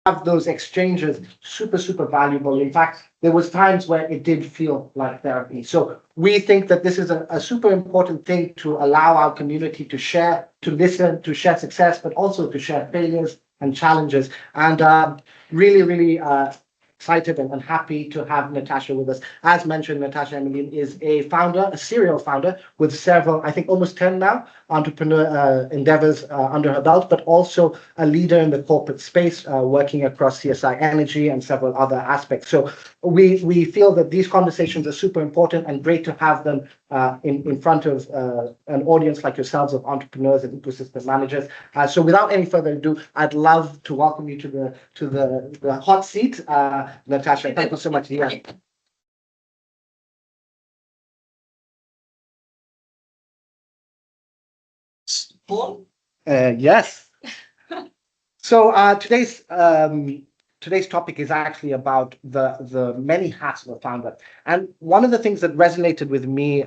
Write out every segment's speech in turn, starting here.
have those exchanges super valuable. In fact, there was times where it did feel like therapy. So we think that this is a super important thing to allow our community to share, to listen, to share success, but also to share failures and challenges. And really excited and happy to have Natacha with us. As mentioned, Natacha Emilien is a founder, a serial founder with several, I think almost 10 now, entrepreneur endeavors under her belt, but also a leader in the corporate space, working across CSI Energy and several other aspects. So we feel that these conversations are super important and great to have them in front of an audience like yourselves of entrepreneurs and ecosystem managers. So without any further ado, I'd love to welcome you to the hot seat, Natacha. Thank you so much. Yeah. Yes. So today's topic is actually about the many hats of a founder, and one of the things that resonated with me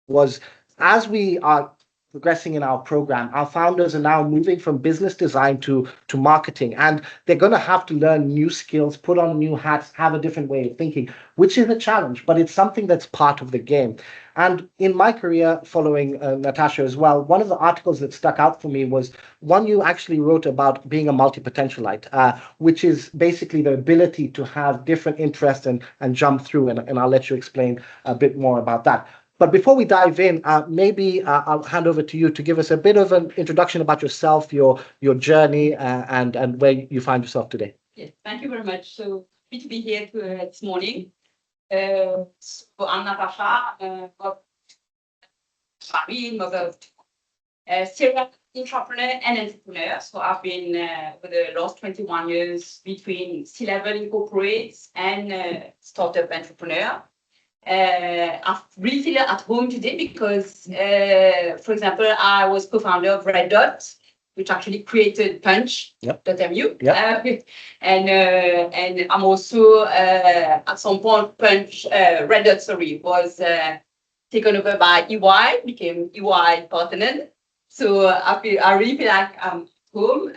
was as we are progressing in our program, our founders are now moving from business design to marketing, and they're going to have to learn new skills, put on new hats, have a different way of thinking, which is a challenge, but it's something that's part of the game. And in my career, following Natacha as well, one of the articles that stuck out for me was one you actually wrote about being a multi-potentialite, which is basically the ability to have different interests and jump through. And I'll let you explain a bit more about that. But before we dive in, maybe I'll hand over to you to give us a bit of an introduction about yourself, your journey, and where you find yourself today. Yes, thank you very much. So happy to be here this morning. So I'm Natacha, mother of two, serial entrepreneur and entrepreneur. So I've been for the last 21 years between C-level in corporates and startup entrepreneur. I really feel at home today because, for example, I was co-founder of Red Dot, which actually created Punch.mu. Yep. And I'm also at some point Red Dot, was taken over by EY, became EY partner. So I really feel like I'm home.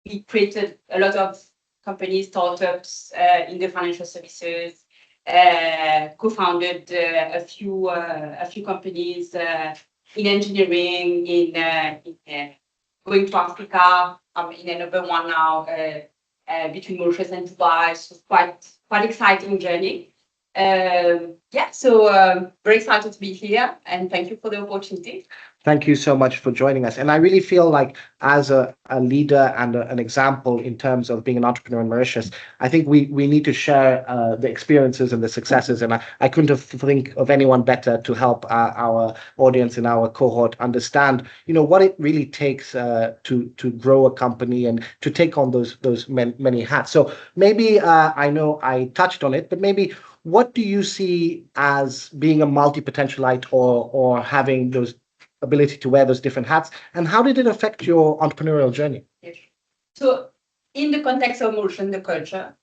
We created a lot of companies, startups in the financial services. Co-founded a few companies in engineering, in going to Africa. I'm in another one now between Mauritius and Dubai. So quite exciting journey. So very excited to be here, and thank you for the opportunity. Thank you so much for joining us. And I really feel like as a leader and an example in terms of being an entrepreneur in Mauritius, I think we need to share the experiences and the successes. And I couldn't have think of anyone better to help our audience and our cohort understand, what it really takes to grow a company and to take on those many hats. So maybe I know I touched on it, but maybe what do you see as being a multi-potentialite or having those ability to wear those different hats, and how did it affect your entrepreneurial journey? Yes. So in the context of Mauritian, the culture,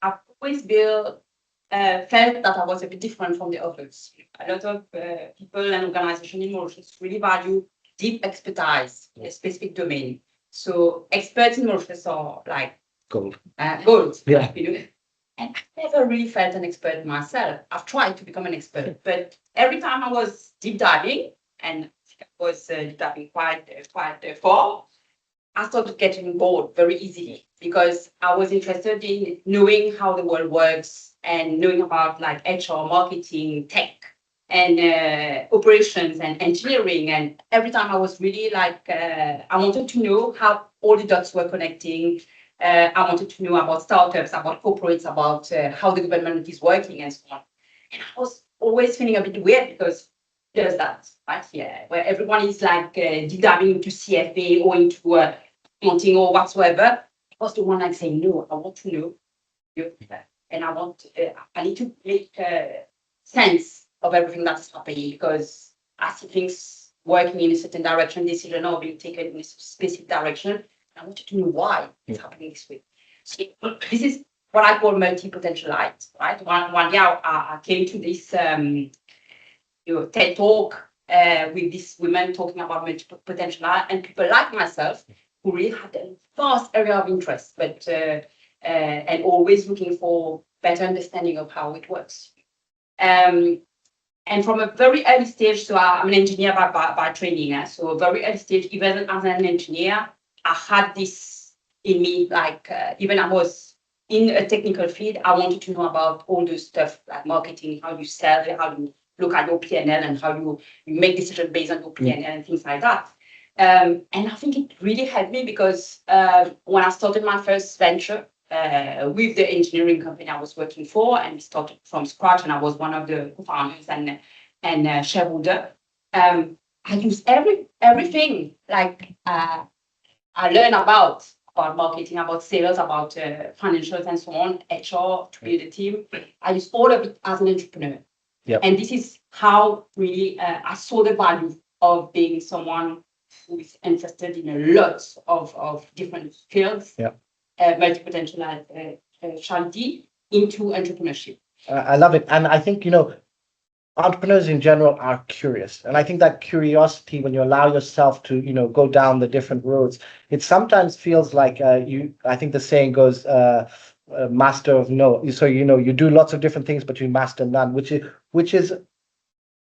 I've always felt that I was a bit different from the others. A lot of people and organizations in Mauritius really value deep expertise in a specific domain. So experts in Mauritius are like gold. Yeah. And I never really felt an expert myself. I've tried to become an expert, but every time I was deep diving, and I was diving quite far, I started getting bored very easily because I was interested in knowing how the world works and knowing about like HR, marketing, tech, and operations and engineering. And every time I was really like, I wanted to know how all the dots were connecting. I wanted to know about startups, about corporates, about how the government is working and so on. And I was always feeling a bit weird because there's that right here where everyone is like deep diving into CFA or into accounting or whatsoever. I was the one like saying, no, I want to know. And I need to make sense of everything that's happening because I see things working in a certain direction, decisions are being taken in a specific direction. I wanted to know why it's happening this way. So this is what I call multi-potentialite, right? One year I came to this TED talk with these women talking about multi-potential, and people like myself who really had a vast area of interest, but and always looking for better understanding of how it works. And from a very early stage, so I'm an engineer by training. So a very early stage, even as an engineer, I had this in me, like even I was in a technical field, I wanted to know about all the stuff like marketing, how you sell, how you look at your P&L and how you make decisions based on your P&L and things like that. And I think it really helped me because when I started my first venture, with the engineering company I was working for, and we started from scratch, and I was one of the co-founders and shareholder. I used everything like I learned about marketing, about sales, about financials, and so on, HR to build a team. I use all of it as an entrepreneur. Yep. And this is how really I saw the value of being someone who is interested in a lot of different fields. Yep. Multi-potentiality into entrepreneurship. I love it. And I think, entrepreneurs in general are curious. And I think that curiosity, when you allow yourself to, go down the different roads, it sometimes feels like I think the saying goes, master of no. So, you do lots of different things, but you master none, which is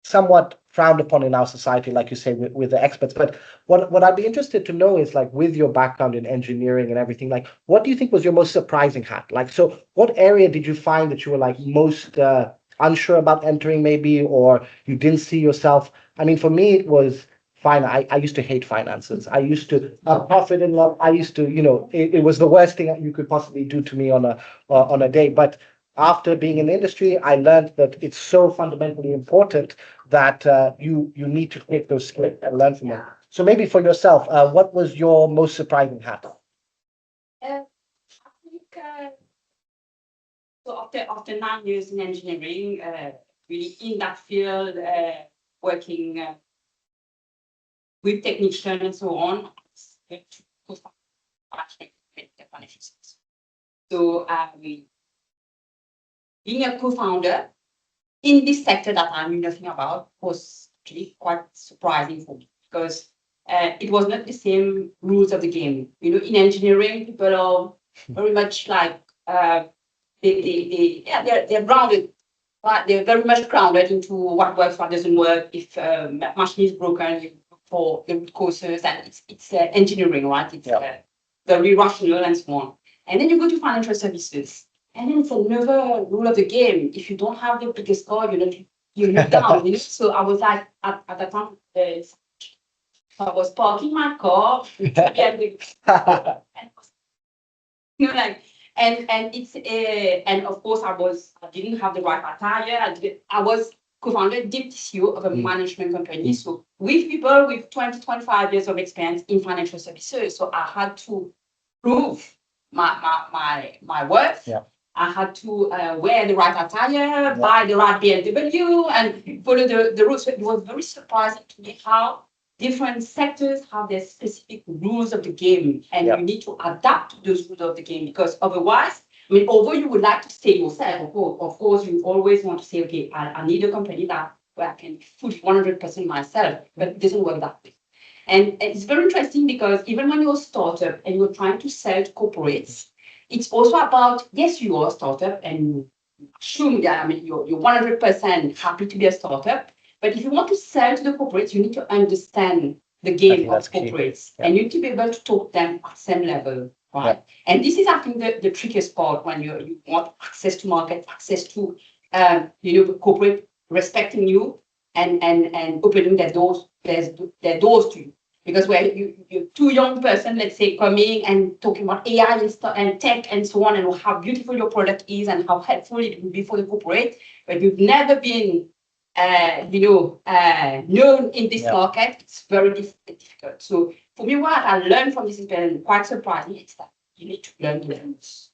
somewhat frowned upon in our society, like you say, with the experts. But what I'd be interested to know is, like, with your background in engineering and everything, like, what do you think was your most surprising hack? Like, so what area did you find that you were like most unsure about entering, maybe, or you didn't see yourself? I mean, for me, it was fine. I used to hate finances. I used to profit and loss. I used to, it was the worst thing that you could possibly do to me on a day. But after being in the industry, I learned that it's so fundamentally important that you need to take those skills and learn from them. So maybe for yourself, what was your most surprising hack? I think so. After 9 years in engineering, really in that field, working with technicians and so on, so being a co-founder in this sector that I knew nothing about was actually quite surprising for me because it was not the same rules of the game. In engineering, people are very much like they're grounded, but they're very much grounded into what works, what doesn't work. If machine is broken, you look for the root causes, and it's engineering, right? It's very rational and so on. And then you go to financial services. And then it's another rule of the game. If you don't have the biggest score, you're down. So I was like, at that time, I was parking my car, and of course I didn't have the right attire. I was co-founder, deputy CEO of a management company. So with people with 20, 25 years of experience in financial services. So I had to prove my worth. Yeah. I had to wear the right attire, buy the right BMW, and follow the rules. So it was very surprising to me how different sectors have their specific rules of the game, and you need to adapt to those rules of the game because otherwise, I mean, although you would like to stay yourself, of course, you always want to say, okay, I need a company where I can fully 100% myself, but it doesn't work that way. And it's very interesting because even when you're a startup and you're trying to sell to corporates, it's also about, yes, you are a startup and you assume that, I mean, you're 100% happy to be a startup. But if you want to sell to the corporates, you need to understand the game of corporates. And you need to be able to talk to them at the same level, right? Yeah. And this is, I think, the trickiest part when you want access to market, access to, the corporate respecting you and opening their doors to you. Because where you're too young person, let's say, coming and talking about AI and tech and so on, and how beautiful your product is and how helpful it will be for the corporate, but you've never been, known in this market, it's very difficult. So for me, what I learned from this has been quite surprising. It's that you need to learn the rules.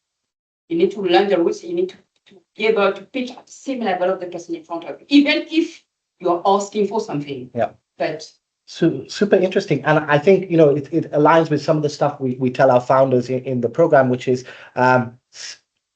You need to learn the rules. You need to be able to pitch at the same level of the person in front of you, even if you're asking for something. Yeah. But super interesting. And I think, it aligns with some of the stuff we tell our founders in the program, which is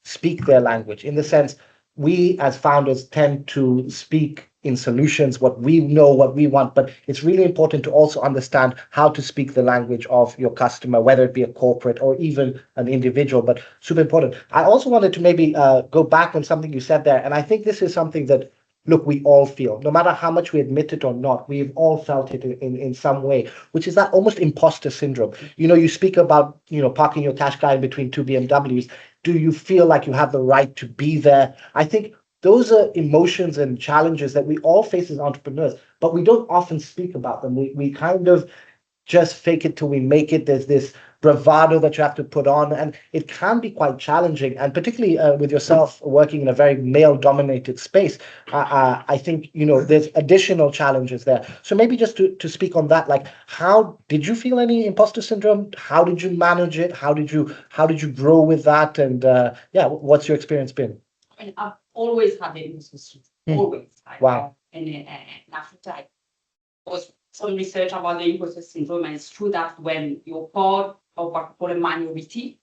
speak their language. In the sense, we as founders tend to speak in solutions, what we know, what we want, but it's really important to also understand how to speak the language of your customer, whether it be a corporate or even an individual, but super important. I also wanted to maybe go back on something you said there, and I think this is something that, look, we all feel, no matter how much we admit it or not, we've all felt it in some way, which is that almost imposter syndrome. You speak about, parking your cash guy in between two BMWs. Do you feel like you have the right to be there? I think those are emotions and challenges that we all face as entrepreneurs, but we don't often speak about them. We kind of just fake it till we make it. There's this bravado that you have to put on, and it can be quite challenging. And particularly with yourself working in a very male-dominated space, I think there's additional challenges there. So maybe just to speak on that, like, how did you feel any imposter syndrome? How did you manage it? How did you grow with that? And yeah, what's your experience been? I mean, I've always had the imposter syndrome. Always. Wow. And after I was some research about the imposter syndrome, and it's true that when you're part of what we call a minority,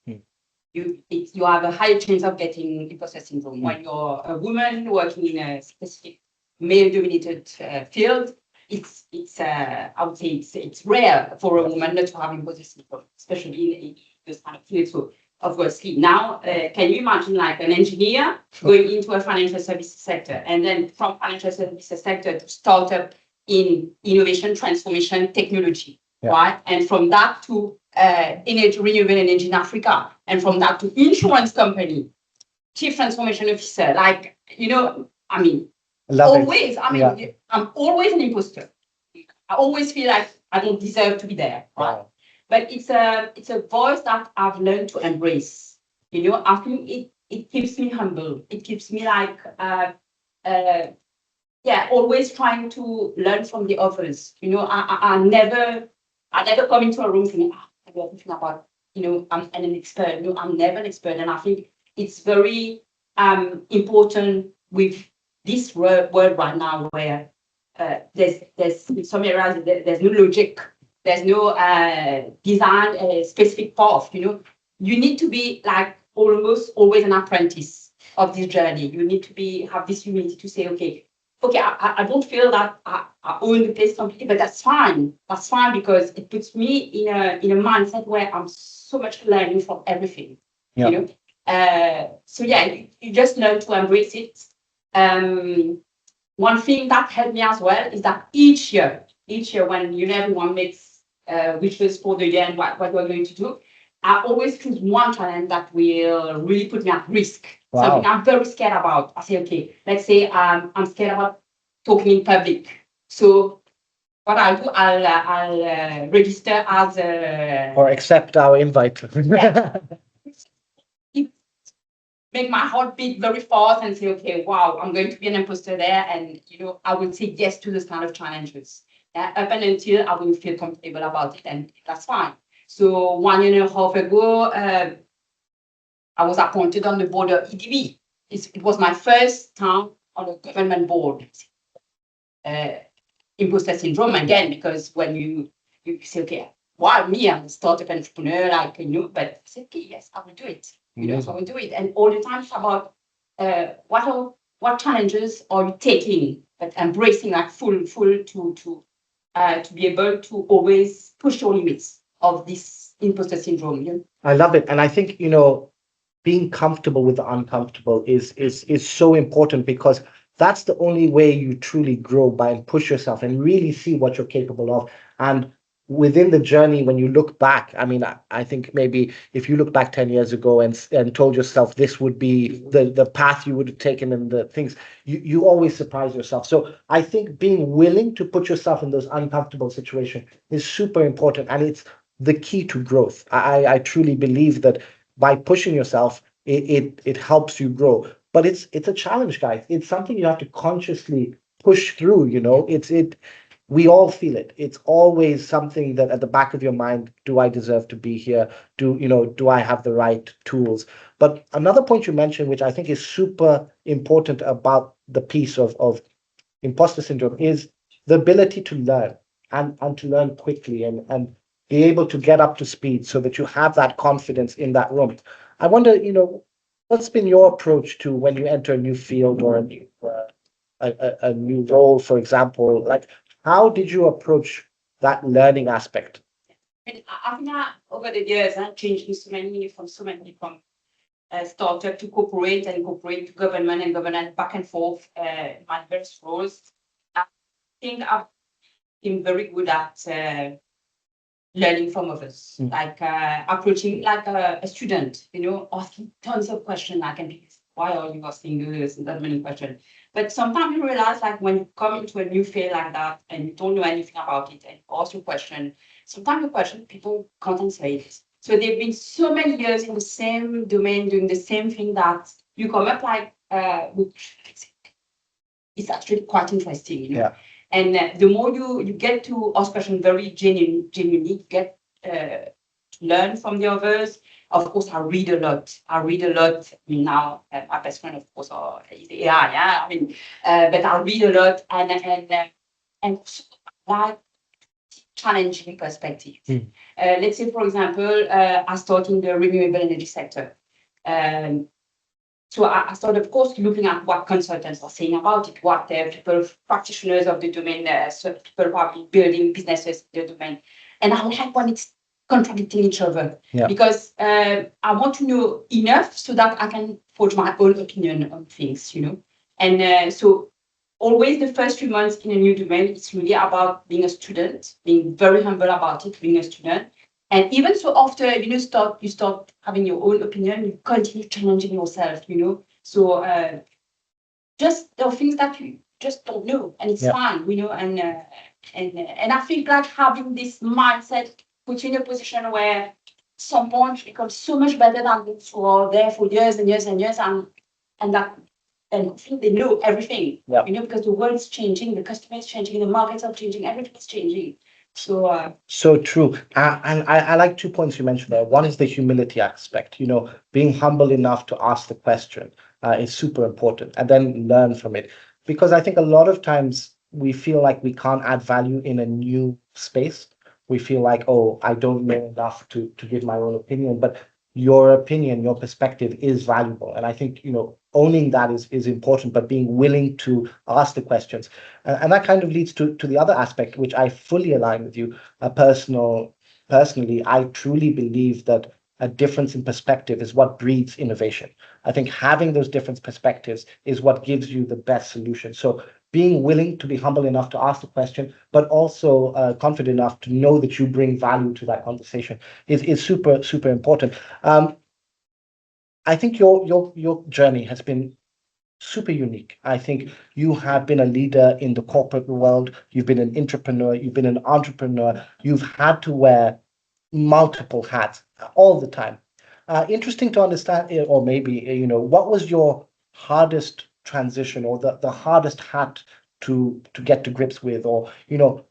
you have a higher chance of getting imposter syndrome. When you're a woman working in a specific male-dominated field, it's I would say it's rare for a woman not to have imposter syndrome, especially in this kind of field. So obviously now, can you imagine like an engineer going into a financial services sector, and then from financial services sector to startup in innovation, transformation, technology, right? And from that to energy, renewable energy in Africa, and from that to insurance company, chief transformation officer. Like, I mean, always, I'm always an imposter. I always feel like I don't deserve to be there, right? Wow. But it's a voice that I've learned to embrace. I think it keeps me humble. It keeps me like always trying to learn from the others. I never come into a room thinking, I'm thinking about, I'm an expert. No, I'm never an expert. And I think it's very important with this world right now where there's in some areas there's no logic, there's no design a specific path. You need to be like almost always an apprentice of this journey. You need to have this humility to say, okay, I don't feel that I own the place completely, but that's fine. That's fine, because it puts me in a mindset where I'm so much learning from everything. So you just learn to embrace it. One thing that helped me as well is that each year when everyone makes wishes for the year and what we're going to do, I always choose one challenge that will really put me at risk. Wow. Something I'm very scared about. I say, okay, let's say I'm scared about talking in public. So what I'll do, I'll register as a... Or accept our invite. Make my heart beat very fast and say, okay, wow, I'm going to be an imposter there. And, I will say yes to this kind of challenges. Up and until I will feel comfortable about it, and that's fine. So 1 year and a half ago, I was appointed on the board of EDB. It was my first time on a government board. Imposter syndrome again, because when you say, okay, why me? I'm a startup entrepreneur, but I said, okay, yes, I will do it. I will do it. And all the time it's about what challenges are you taking, but embracing like full to be able to always push your limits of this imposter syndrome. I love it. And I think, being comfortable with the uncomfortable is so important, because that's the only way you truly grow, by push yourself and really see what you're capable of. And within the journey, when you look back, I mean, I think maybe if you look back 10 years ago and told yourself this would be the path you would have taken and the things, you always surprise yourself. So I think being willing to put yourself in those uncomfortable situations is super important. And it's the key to growth. I truly believe that by pushing yourself, it helps you grow. But it's a challenge, guys. It's something you have to consciously push through. We all feel it. It's always something that at the back of your mind, do I deserve to be here? Do I have the right tools? But another point you mentioned, which I think is super important about the piece of imposter syndrome, is the ability to learn and to learn quickly and be able to get up to speed so that you have that confidence in that room. I wonder, what's been your approach to when you enter a new field or a new role, for example? Like, how did you approach that learning aspect? And I think over the years, I've changed from startup to corporate and corporate to government and government back and forth in my various roles. I think I've been very good at learning from others, like approaching like a student, asking tons of questions. I can be, why are you asking this and that many questions? But sometimes you realize, like when you come into a new field like that and you don't know anything about it and you ask your question, sometimes the question people can't answer it. So they've been so many years in the same domain doing the same thing that you come up like with, it's actually quite interesting. Yeah. And the more you get to ask questions very genuinely, you get to learn from the others. Of course, I read a lot. I mean, now my best friend, of course, is AI. Yeah, I mean, but I read a lot and like challenging perspective. Let's say, for example, I start in the renewable energy sector. So I started, of course, looking at what consultants are saying about it, what people, practitioners of the domain, so people who have been building businesses in the domain. And I like when it's contradicting each other, because I want to know enough so that I can forge my own opinion on things, And so always the first 3 months in a new domain, it's really about being a student, being very humble about it, being a student. And even so after, you start having your own opinion, you continue challenging yourself, So just there are things that you just don't know, and it's fine, and I think like having this mindset puts you in a position where someone becomes so much better than those who are there for years and years and years, and I think they know everything, because the world's changing, the customer is changing, the markets are changing, everything's changing. So true. And I like 2 points you mentioned there. One is the humility aspect, being humble enough to ask the question is super important, and then learn from it. Because I think a lot of times we feel like we can't add value in a new space. We feel like, oh, I don't know enough to give my own opinion. But your opinion, your perspective is valuable. And I think, owning that is important, but being willing to ask the questions. And that kind of leads to the other aspect, which I fully align with you. Personally, I truly believe that a difference in perspective is what breeds innovation. I think having those different perspectives is what gives you the best solution. So being willing to be humble enough to ask the question, but also confident enough to know that you bring value to that conversation is super, super important. I think your journey has been super unique. I think you have been a leader in the corporate world. You've been an entrepreneur. You've been an entrepreneur. You've had to wear multiple hats all the time. Interesting to understand, or maybe, what was your hardest transition, or the hardest hat to get to grips with, or,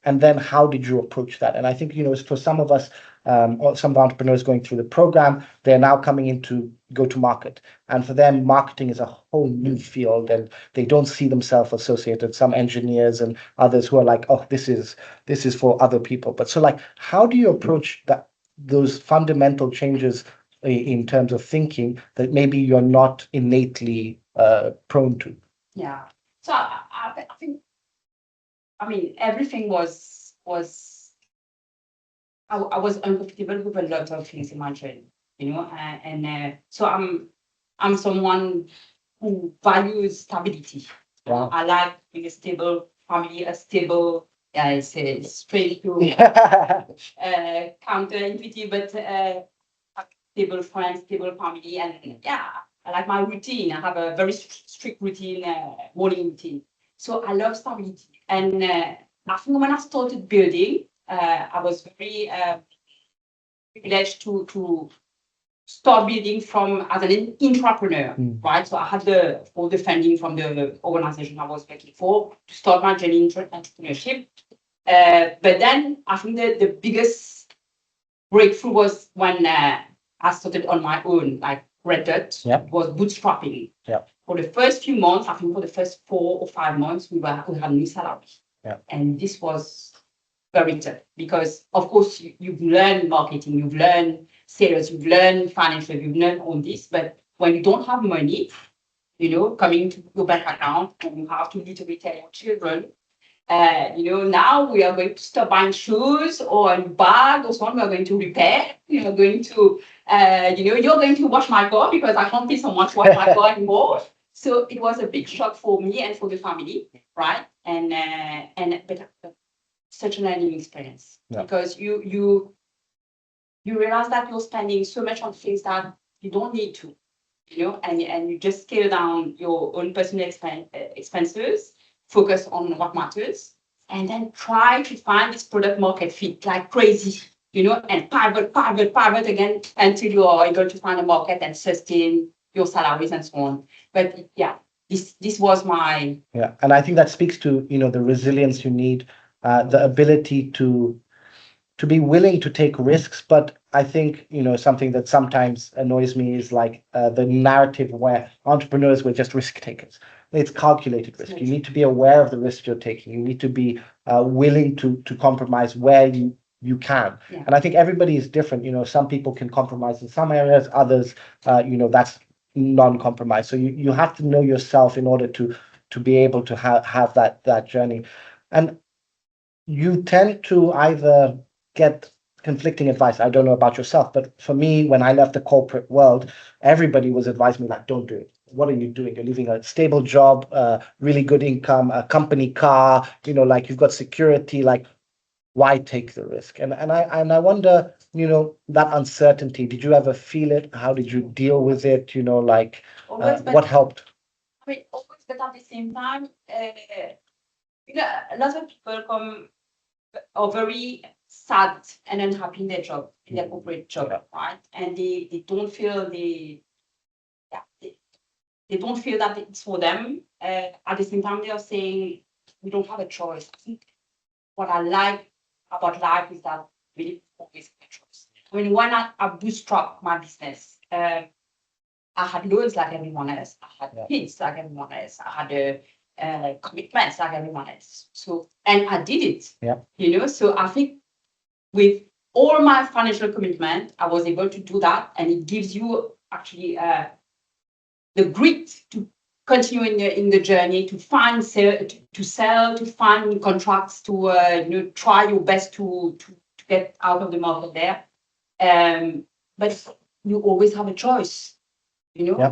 and then how did you approach that? And I think, for some of us, or some of the entrepreneurs going through the program, they're now coming into go to market. And for them, marketing is a whole new field, and they don't see themselves associated. Some engineers and others who are like, oh, this is for other people. But so, like, how do you approach those fundamental changes in terms of thinking that maybe you're not innately prone to? Yeah. So I think, I mean, everything was I was uncomfortable with a lot of things in my journey, and so I'm someone who values stability. Wow. I like being a stable family, a stable, it's straight to counterintuitive, but stable friends, stable family, and I like my routine. I have a very strict routine, morning routine. So I love stability, and I think when I started building, I was very privileged to start building from as an entrepreneur, right? So I had all the funding from the organization I was working for to start my journey in entrepreneurship. But then I think the biggest breakthrough was when I started on my own, like Red Dot, was bootstrapping. For the first few months, I think for the first 4 or 5 months, we had no salary. And this was very tough because, of course, you've learned marketing, you've learned sales, you've learned financial, you've learned all this. But when you don't have money, coming to your bank account, and you have to literally tell your children, now we are going to stop buying shoes or a bag or so on. We are going to repair. We are going to, you're going to wash my car because I can't pay someone to wash my car anymore. So it was a big shock for me and for the family, right? But such a learning experience because you realize that you're spending so much on things that you don't need to, and you just scale down your own personal expenses, focus on what matters, and then try to find this product market fit like crazy, and pivot again until you are able to find a market and sustain your salaries and so on. But yeah, this was my and I think that speaks to the resilience you need, the ability to be willing to take risks. But I think something that sometimes annoys me is like the narrative where entrepreneurs were just risk takers. It's calculated risk. You need to be aware of the risk you're taking. You need to be willing to compromise where you can. And I think everybody is different. Some people can compromise in some areas, others that's non-compromise. So you have to know yourself in order to be able to have that journey. And you tend to either get conflicting advice. I don't know about yourself, but for me, when I left the corporate world, everybody was advising me like, don't do it. What are you doing? You're leaving a stable job, really good income, a company car, like you've got security, like why take the risk? And I wonder, that uncertainty, did you ever feel it? How did you deal with it? What helped? I mean, always, but at the same time, a lot of people are very sad and unhappy in their job, in their corporate job, right? And they don't feel they don't feel that it's for them. At the same time, they are saying we don't have a choice. I think what I like about life is that we always have a choice. I mean, when I bootstrap my business, I had loans like everyone else. I had kids like everyone else. I had commitments like everyone else. So, and I did it. Yeah. So I think with all my financial commitment, I was able to do that, and it gives you actually the grit to continue in the journey, to find to sell, to find contracts, to try your best to get out of the market there. But you always have a choice, and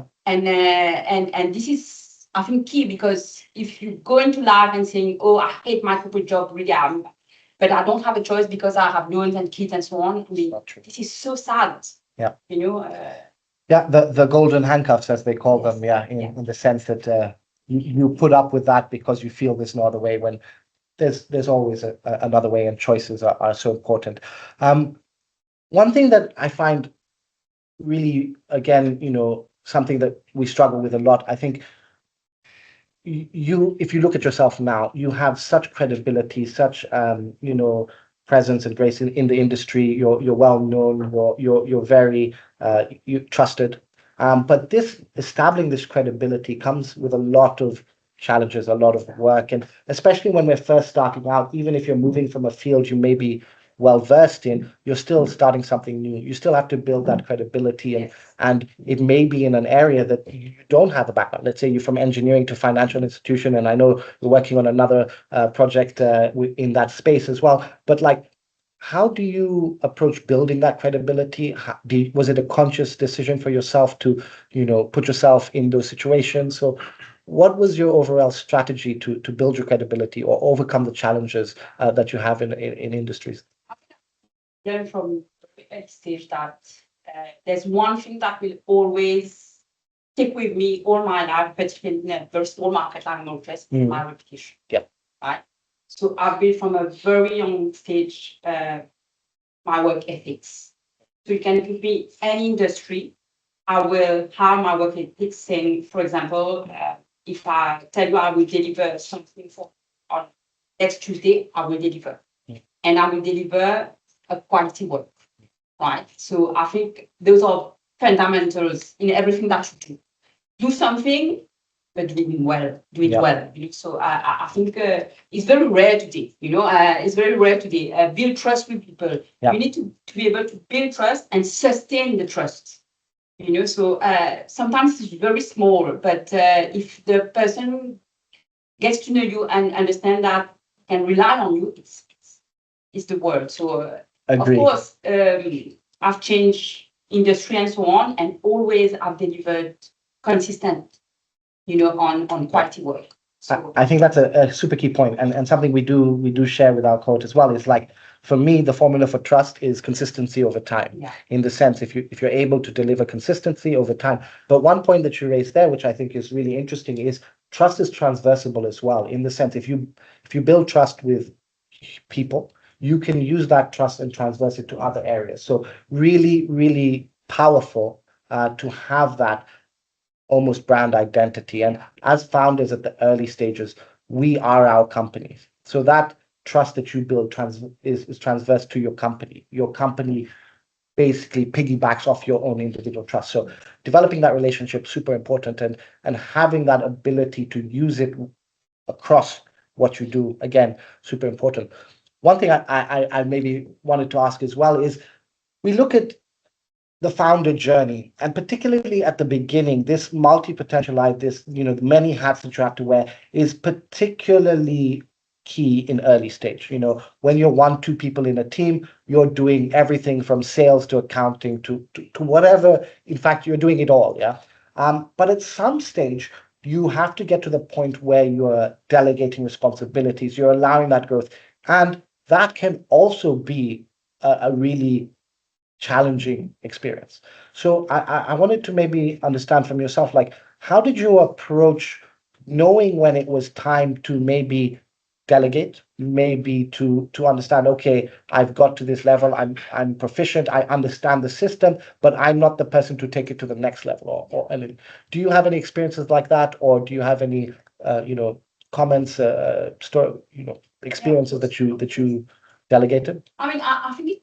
this is, I think, key, because if you go into life and saying, oh, I hate my corporate job, really, but I don't have a choice because I have loans and kids and so on. I mean, this is so sad. Yeah. The golden handcuffs, as they call them. In the sense that you put up with that because you feel there's no other way, when there's always another way, and choices are so important. One thing that I find really, again, something that we struggle with a lot, I think, if you look at yourself now, you have such credibility, such presence and grace in the industry. You're well known. You're very trusted. But establishing this credibility comes with a lot of challenges, a lot of work, and especially when we're first starting out. Even if you're moving from a field you may be well versed in, you're still starting something new. You still have to build that credibility, and it may be in an area that you don't have a background. Let's say you're from engineering to financial institution, and I know you're working on another project in that space as well. But how do you approach building that credibility? Was it a conscious decision for yourself to, put yourself in those situations? So what was your overall strategy to build your credibility or overcome the challenges that you have in industries? Learn from a stage that there's one thing that will always stick with me all my life, particularly in a very small market like Northwest, is my reputation. Yeah. Right. So I've built from a very young stage my work ethics. So you can give me any industry, I will have my work ethics saying, for example, if I tell you I will deliver something on next Tuesday, I will deliver. And I will deliver a quality work, right? So I think those are fundamentals in everything that you do. Do something, but do it well. So I think it's very rare today. It's very rare today. Build trust with people. You need to be able to build trust and sustain the trust. So sometimes it's very small, but if the person gets to know you and understand that can rely on you, it's the world. So of course, I've changed industry and so on, and always I've delivered consistent, on quality work. So I think that's a super key point, and something we do share with our coach as well is like, for me, the formula for trust is consistency over time. Yeah. In the sense, if you're able to deliver consistency over time. But one point that you raised there, which I think is really interesting, is trust is transversable as well. In the sense, if you build trust with people, you can use that trust and transverse it to other areas. So really, really powerful to have that almost brand identity. And as founders at the early stages, we are our companies. So that trust that you build is transverse to your company. Your company basically piggybacks off your own individual trust. So developing that relationship super important, and having that ability to use it across what you do, again, super important. One thing I maybe wanted to ask as well is, we look at the founder journey, and particularly at the beginning, this multi-potentialite, this, the many hats that you have to wear, is particularly key in early stage. When you're 1, 2 people in a team, you're doing everything from sales to accounting to whatever. In fact, you're doing it all. Yeah. But at some stage, you have to get to the point where you're delegating responsibilities, you're allowing that growth, and that can also be a really challenging experience. So I wanted to maybe understand from yourself, like, how did you approach knowing when it was time to maybe delegate, maybe to understand, okay, I've got to this level, I'm proficient, I understand the system, but I'm not the person to take it to the next level, or anything. Do you have any experiences like that, or do you have any comments, story, experiences that you delegated? I mean, I think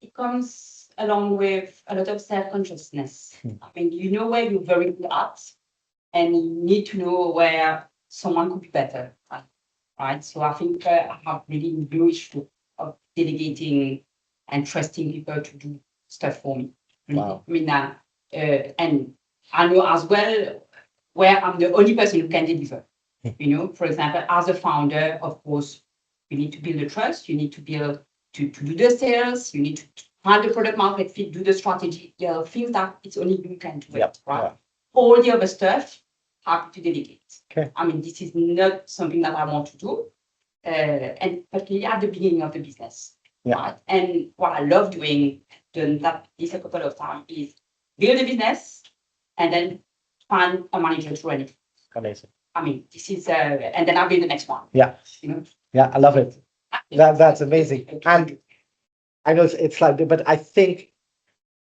it comes along with a lot of self-consciousness. I mean, you know where you're very good at, and you need to know where someone could be better, right? So I think I have really no issue of delegating and trusting people to do stuff for me. Really. Wow. I mean, and I know as well where I'm the only person who can deliver. For example, as a founder, of course, you need to build the trust, you need to build to do the sales, you need to find the product market fit, do the strategy, things that it's only you can do it, right? Yeah. All the other stuff, happy to delegate. Okay. I mean, this is not something that I want to do, and particularly at the beginning of the business. Yeah. Right? And what I love doing, done that this a couple of times, is build a business and then find a manager to run it. Amazing. I mean, this is, and then I'll build the next one. Yeah. Yeah, I love it. That's amazing. And I know it's like, but I think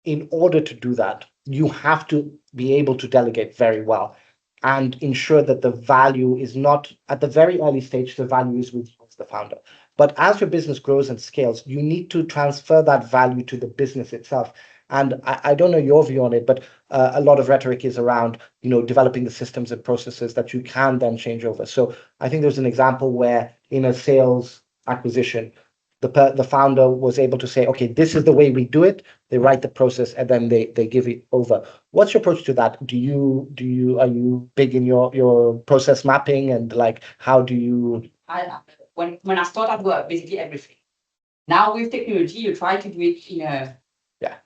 in order to do that, you have to be able to delegate very well and ensure that the value is not at the very early stage, the value is with you as the founder. But as your business grows and scales, you need to transfer that value to the business itself. And I don't know your view on it, but a lot of rhetoric is around, developing the systems and processes that you can then change over. So I think there's an example where in a sales acquisition, the founder was able to say, okay, this is the way we do it. They write the process and then they give it over. What's your approach to that? Are you big in your process mapping, and like, how do you? When I started work, basically everything. Now with technology, you try to do it in a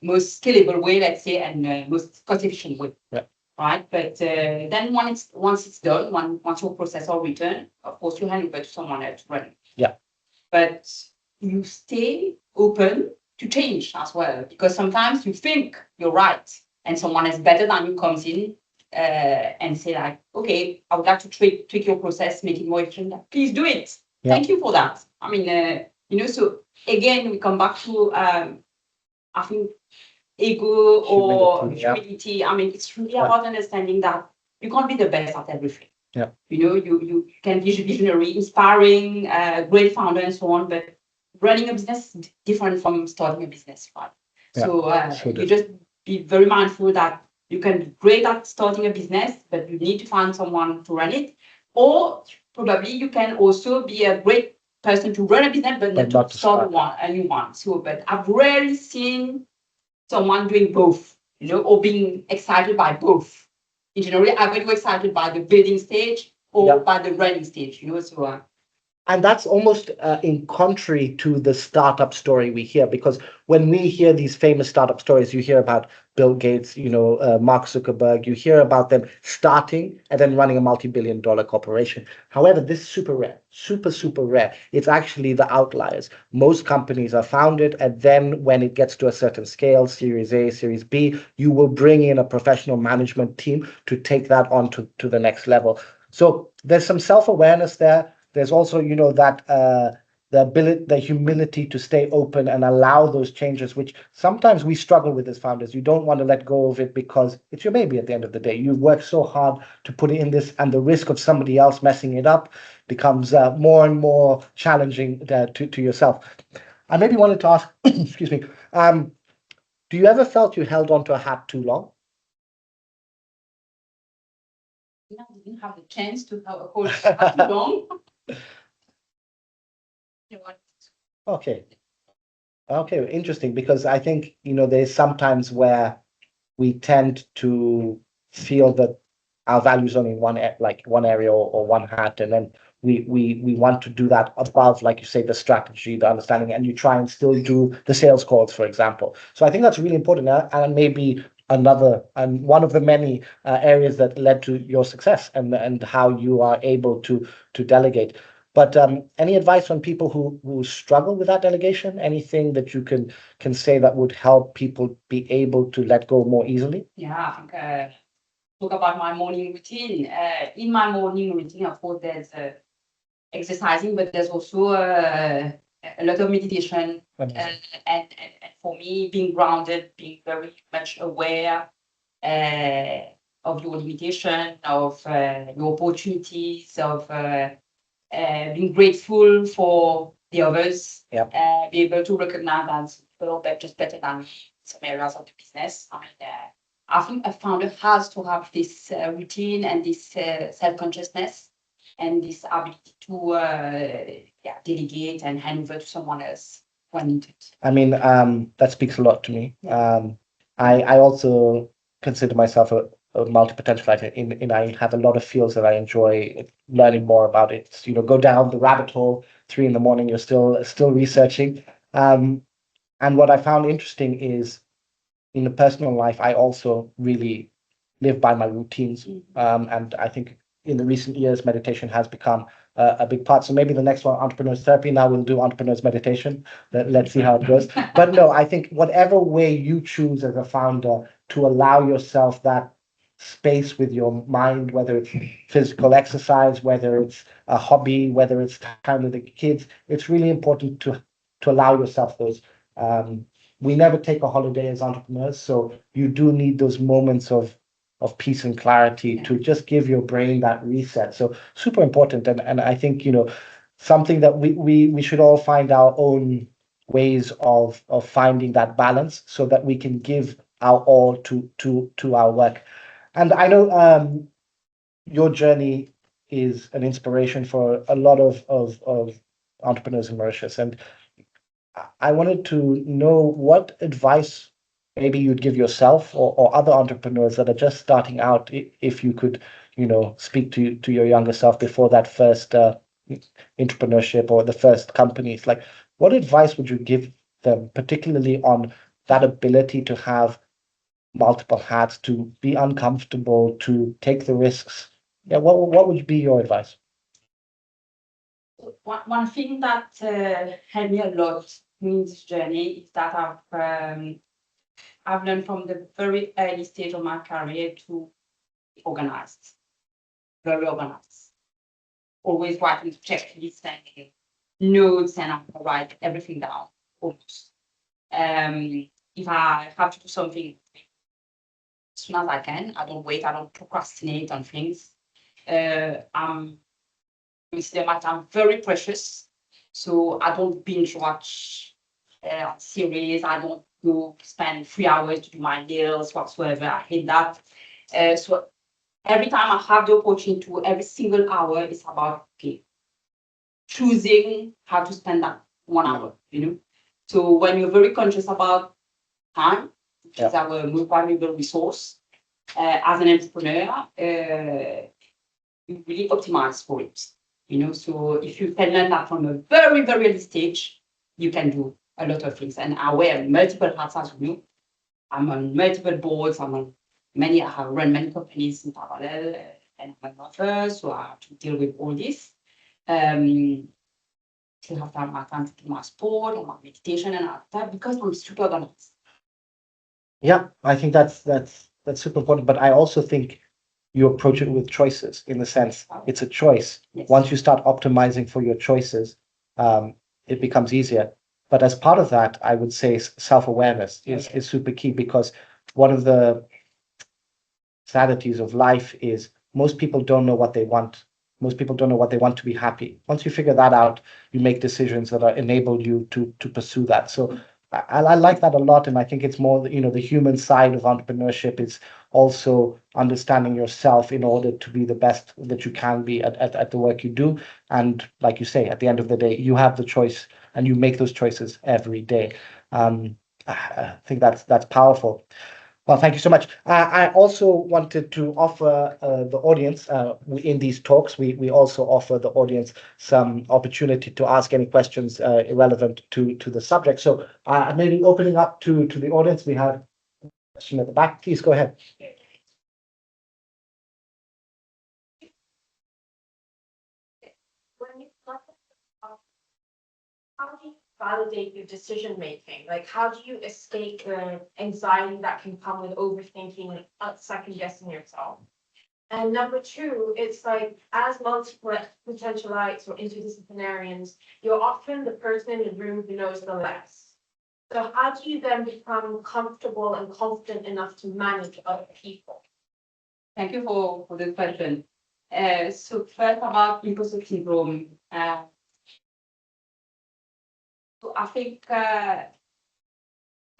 most scalable way, let's say, and most cost efficient way. Yeah. Right, but then once it's done, once your process are written, of course you hand over to someone else to run it. Yeah. But you stay open to change as well, because sometimes you think you're right and someone is better than you comes in and say like, okay, I would like to tweak your process, make it more efficient. Please do it. Yeah. Thank you for that. I mean, so again, we come back to, I think, ego or humility. Yeah. I mean, it's really about understanding that you can't be the best at everything. Yeah. You can be visionary, inspiring, great founder and so on, but running a business is different from starting a business, right? Yeah, so you just be very mindful that you can be great at starting a business, but you need to find someone to run it. Or probably you can also be a great person to run a business, but not to start a new one. So, but I've rarely seen someone doing both. or being excited by both. In general, either you're excited by the building stage or by the running stage, so. And that's almost in contrary to the startup story we hear, because when we hear these famous startup stories, you hear about Bill Gates, Mark Zuckerberg, you hear about them starting and then running a multi-billion-dollar corporation. However, this is super rare, super rare. It's actually the outliers. Most companies are founded, and then when it gets to a certain scale, Series A, Series B, you will bring in a professional management team to take that on to the next level. So there's some self-awareness there. There's also, that the ability, the humility to stay open and allow those changes, which sometimes we struggle with as founders. You don't want to let go of it because it's your baby at the end of the day. You've worked so hard to put it in this, and the risk of somebody else messing it up becomes more and more challenging to yourself. I maybe wanted to ask, excuse me, do you ever felt you held onto a hat too long? I didn't have the chance to have a whole too long. Okay. Okay, interesting, because I think, there's sometimes where we tend to feel that our values only in one area or one hat, and then we want to do that above, like you say, the strategy, the understanding, and you try and still do the sales calls, for example. So I think that's really important, and maybe one of the many areas that led to your success and how you are able to delegate. But any advice on people who struggle with that delegation? Anything that you can say that would help people be able to let go more easily? Yeah, I think talk about my morning routine. In my morning routine, of course, there's exercising, but there's also a lot of meditation. And for me, being grounded, being very much aware of your limitation, of your opportunities, of being grateful for the others, be able to recognize that people are just better than some areas of the business. I think a founder has to have this routine and this self-consciousness and this ability to delegate and hand over to someone else when needed. I mean, that speaks a lot to me. I also consider myself a multi-potentialite, in I have a lot of fields that I enjoy learning more about. It, go down the rabbit hole, 3 a.m, you're still researching. And what I found interesting is, in the personal life, I also really live by my routines. And I think in the recent years, meditation has become a big part. So maybe the next one, entrepreneurs therapy. Now we'll do entrepreneurs meditation. Let's see how it goes. But no, I think whatever way you choose as a founder to allow yourself that space with your mind, whether it's physical exercise, whether it's a hobby, whether it's time with the kids, it's really important to allow yourself those. We never take a holiday as entrepreneurs, so you do need those moments of peace and clarity to just give your brain that reset. So super important, and I think something that we should all find our own ways of finding that balance so that we can give our all to our work. And I know your journey is an inspiration for a lot of entrepreneurs in Mauritius, and I wanted to know what advice maybe you'd give yourself or other entrepreneurs that are just starting out, if you could, speak to your younger self before that first entrepreneurship or the first companies. Like, what advice would you give them, particularly on that ability to have multiple hats, to be uncomfortable, to take the risks? Yeah, what would be your advice? One thing that helped me a lot in this journey is that I've learned from the very early stage of my career to be organized, very organized. Always writing checklists and notes, and I write everything down almost. If I have to do something as soon as I can, I don't wait, I don't procrastinate on things. Consider my time very precious, so I don't binge watch series. I don't go spend 3 hours to do my nails whatsoever. I hate that. So every time I have the opportunity to, every single hour is about choosing how to spend that 1 hour. So when you're very conscious about time, which is our most valuable resource. As an entrepreneur, you really optimize for it. So if you can learn that from a very, very early stage, you can do a lot of things. And I wear multiple hats, as you know. I'm on multiple boards. I have run many companies in parallel, and I'm an author, so I have to deal with all this. Still have time to do my sport and my meditation and all that because I'm super organized. Yeah, I think that's super important. But I also think you approach it with choices in the sense it's a choice. Yes. Once you start optimizing for your choices, it becomes easier. But as part of that, I would say self-awareness is super key, because one of the sadities of life is most people don't know what they want. Most people don't know what they want to be happy. Once you figure that out, you make decisions that enable you to pursue that. So I like that a lot, and I think it's more the human side of entrepreneurship is also understanding yourself in order to be the best that you can be at the work you do. And like you say, at the end of the day, you have the choice, and you make those choices every day. I think that's powerful. Well, thank you so much. I also wanted to offer the audience, in these talks, we also offer the audience some opportunity to ask any questions relevant to the subject. So maybe opening up to the audience, we have a question at the back. Please go ahead. When you talk about how do you validate your decision making? Like, how do you escape the anxiety that can come with overthinking and second guessing yourself? And number two, it's like, as multiple potentialites or interdisciplinarians, you're often the person in the room who knows the less. So how do you then become comfortable and confident enough to manage other people? Thank you for the question. So first about imposter syndrome. So I think how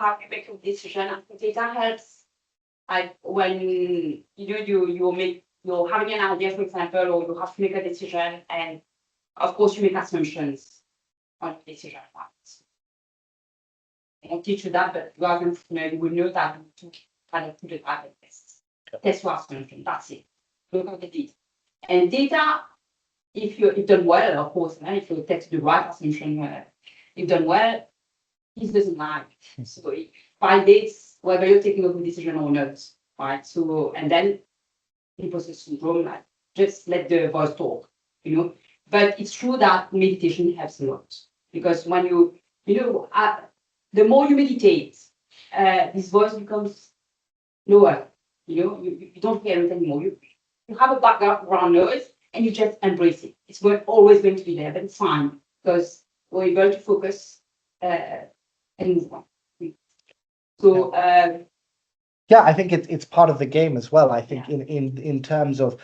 you make a decision, I think data helps. Like when you're having an idea, for example, or you have to make a decision, and of course you make assumptions on the decision. I don't teach you that, but you are you will know that to kind of put it at the test. Test your assumption. That's it. Look at the data. And data, if you've done well, of course, if you take the right assumption, you've done well, it doesn't lie. So it validates whether you're taking a good decision or not. Right. So, and then imposter syndrome, like just let the voice talk, But it's true that meditation helps a lot, because when the more you meditate, this voice becomes lower. You don't hear it anymore. You have a background noise, and you just embrace it. It's always going to be there, but it's fine because we're able to focus and move on. So yeah, I think it's part of the game as well. I think in terms of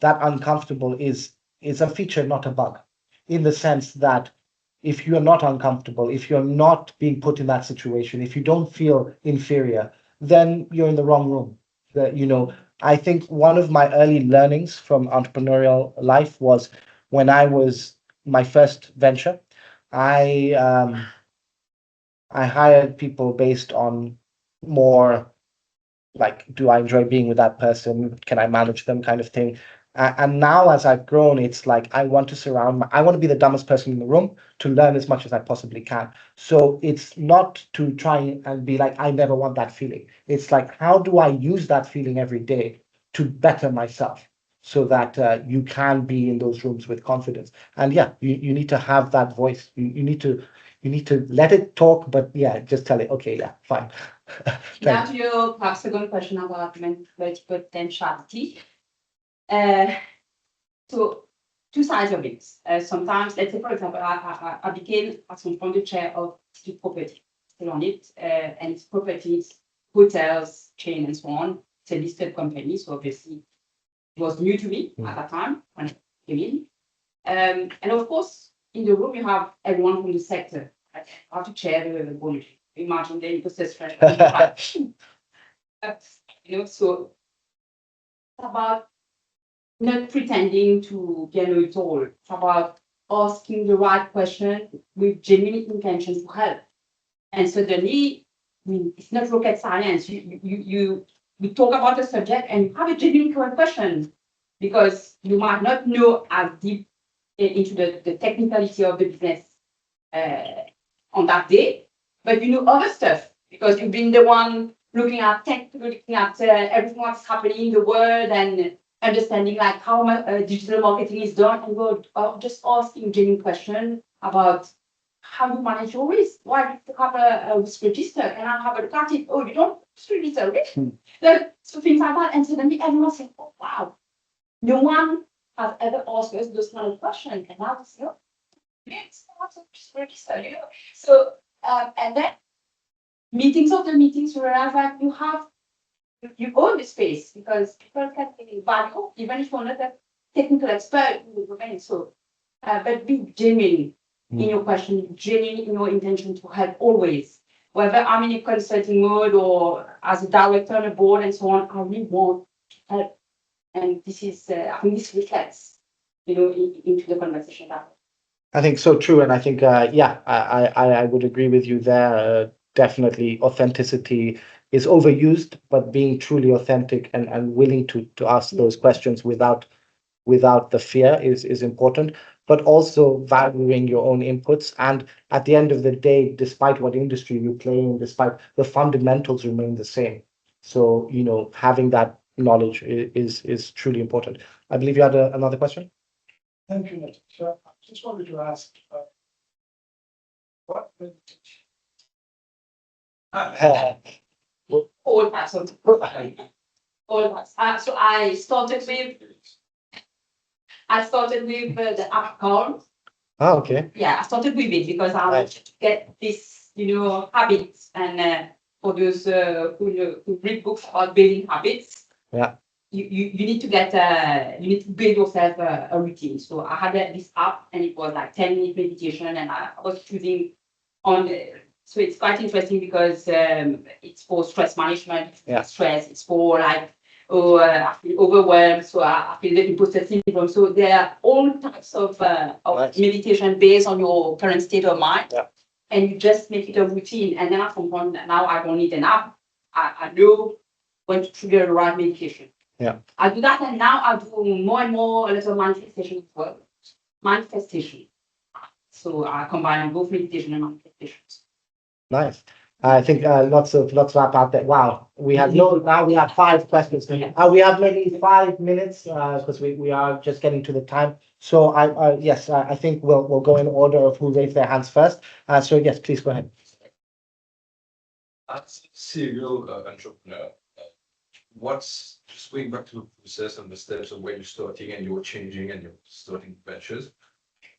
that, uncomfortable is a feature, not a bug, in the sense that if you're not uncomfortable, if you're not being put in that situation, if you don't feel inferior, then you're in the wrong room. I think one of my early learnings from entrepreneurial life was when I was my first venture. I hired people based on more like, do I enjoy being with that person? Can I manage them, kind of thing. And now as I've grown, it's like I want to be the dumbest person in the room to learn as much as I possibly can. So it's not to try and be like, I never want that feeling. It's like, how do I use that feeling every day to better myself, so that you can be in those rooms with confidence. And you need to have that voice. You need to let it talk, but just tell it, okay, fine. now to your second question about multiple potentiality. So two sides of it. Sometimes, let's say, for example, I became at some point the chair of street property, still on it, and it's properties, hotels, chain, and so on. It's a listed company, so obviously it was new to me at that time when I came in. And of course, in the room, you have everyone from the sector. I have to chair the board. Imagine the ecosystem. So it's about not pretending to know it all. It's about asking the right question with genuine intention to help. And suddenly mean, it's not rocket science. You talk about a subject and you have a genuine question because you might not know as deep into the technicality of the business on that day, but you know other stuff because you've been the one looking at tech, looking at everything what's happening in the world and understanding like how digital marketing is done, and we're just asking genuine questions about how you manage your risk. Why do you have a risk register? Can I have a look at it? Oh, you don't register risk. So things like that, and suddenly everyone's saying, "Oh wow, no one has ever asked us those kind of questions," and now it's it's not a risk register, So and then meetings of the meetings, you realize that you own the space because people can take value, even if you're not a technical expert in the domain. So, but be genuine in your question, genuine in your intention to help always. Whether I'm in a consulting mode or as a director on a board and so on, I really want to help. And this is, I think this reflects, into the conversation. I think so true, and I think I would agree with you there. Definitely, authenticity is overused, but being truly authentic and willing to ask those questions without the fear is important. But also valuing your own inputs, and at the end of the day, despite what industry you play in, despite the fundamentals remain the same. So having that knowledge is truly important. I believe you had another question. Thank you, Natacha. I just wanted to ask, what vintage? All types of all types. So I started with the app card. Oh, okay. Yeah, I started with it because I wanted to get this, habits, and for those who read books about building habits. Yeah. You need to get you need to build yourself a routine. So I had this app and it was like 10-minute meditation, and I was choosing on so it's quite interesting because it's for stress management, stress, it's for like I feel overwhelmed, so I feel the imposter syndrome. So there are all types of meditation based on your current state of mind, and you just make it a routine. And then at some point now I don't need an app. I know when to trigger the right meditation. Yeah. I do that, and now I do more and more a little manifestation as well. Manifestation. So I combine both meditation and manifestations. Nice. I think lots of wrap out there. Wow, we have now we have 5 questions. We have maybe 5 minutes because we are just getting to the time. So I think we'll go in order of who raised their hands first. So yes, please go ahead. As a serial entrepreneur, what's just going back to the process and the steps of when you're starting and you're changing and you're starting ventures?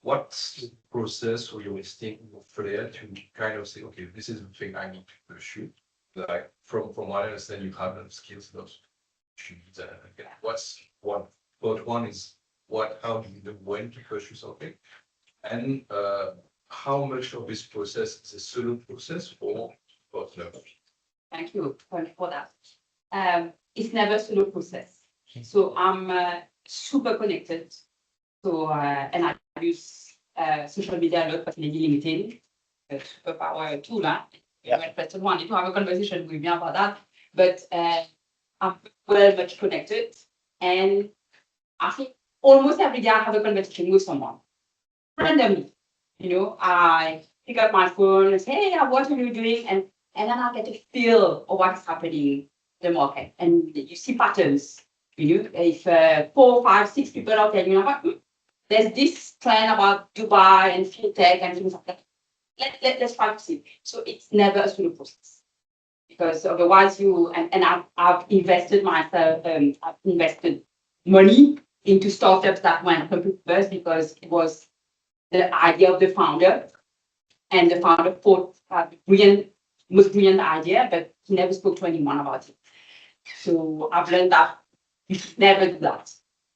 What's the process or your instinct or flair to kind of say, okay, this is the thing I need to pursue? Like from what I understand, you have the skills, those shoes. What's one? But one is how do you know when to pursue something? And how much of this process is a solo process or partner? Thank you for that. It's never a solo process. So I'm super connected. So and I use social media a lot, particularly LinkedIn, a superpower tool. When person wanted to have a conversation with me about that, but I'm very much connected, and I think almost every day I have a conversation with someone randomly. I pick up my phone and say, "Hey, what are you doing?" And then I get a feel of what is happening in the market, and you see patterns. If 4, 5, 6 people are telling you, there's this trend about Dubai and fintech and things like that. Let's try to see. So it's never a solo process because otherwise I've invested myself. I've invested money into startups that went completely bust because it was the idea of the founder, and the founder thought most brilliant idea, but he never spoke to anyone about it. So I've learned that you should never do that.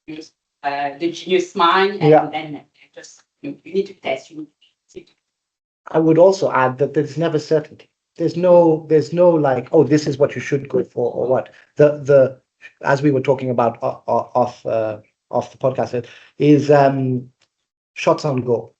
Use the genius mind, and just you need to test. I would also add that there's never certainty. There's no like, oh, this is what you should go for or what. The as we were talking about off the podcast is shots on goal.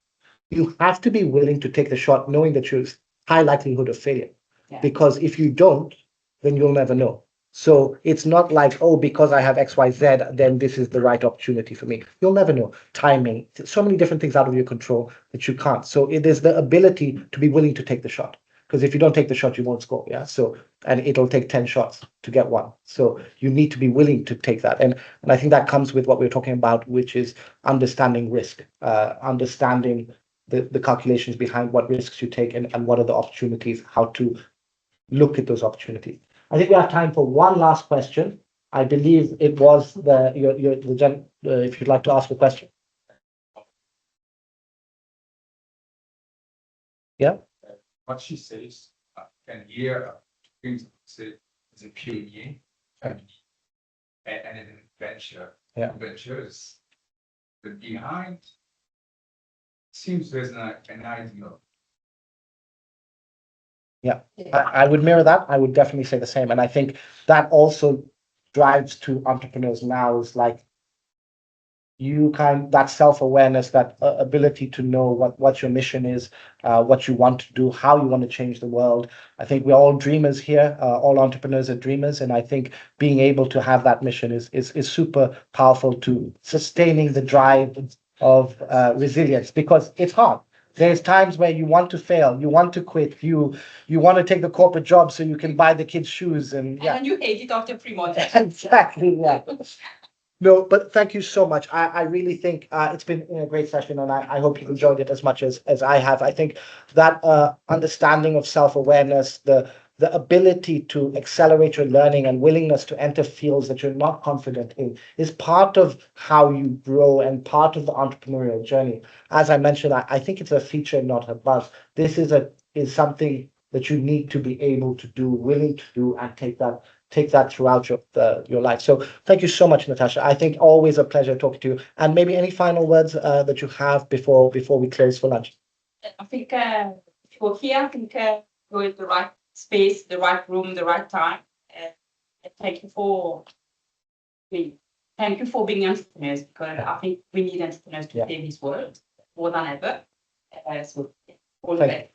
You have to be willing to take the shot, knowing that there's high likelihood of failure. Yeah. because if you don't, then you'll never know. So it's not like, oh, because I have XYZ, then this is the right opportunity for me. You'll never know. Timing, so many different things out of your control that you can't. So it is the ability to be willing to take the shot. Because if you don't take the shot, you won't score. Yeah. So, and it'll take 10 shots to get one. So you need to be willing to take that. And I think that comes with what we're talking about, which is understanding risk, understanding the calculations behind what risks you take and what are the opportunities, how to look at those opportunities. I think we have time for one last question. I believe it was if you'd like to ask a question. Yeah. What she says, can hear things say as a pioneer and an adventure. Yeah. Adventures, but behind seems there's an idea. I would mirror that. I would definitely say the same. And I think that also drives to entrepreneurs now is like that self-awareness, that ability to know what your mission is, what you want to do, how you want to change the world. I think we're all dreamers here. All entrepreneurs are dreamers. And I think being able to have that mission is super powerful to sustaining the drive of resilience, because it's hard. There's times where you want to fail, you want to quit, you want to take the corporate job so you can buy the kids' shoes, and And you hate it after 3 months. exactly, yeah. No, but thank you so much. I really think it's been a great session, and I hope you enjoyed it as much as I have. I think that understanding of self-awareness, the ability to accelerate your learning and willingness to enter fields that you're not confident in is part of how you grow and part of the entrepreneurial journey. As I mentioned, I think it's a feature, not a buzz. This is something that you need to be able to do, willing to do, and take that throughout your life. So thank you so much, Natacha. I think always a pleasure talking to you. And maybe any final words that you have before we close for lunch. I think if you're here, I think you're in the right space, the right room, the right time. And thank you for being entrepreneurs, because I think we need entrepreneurs to save this world more than ever. So all the best.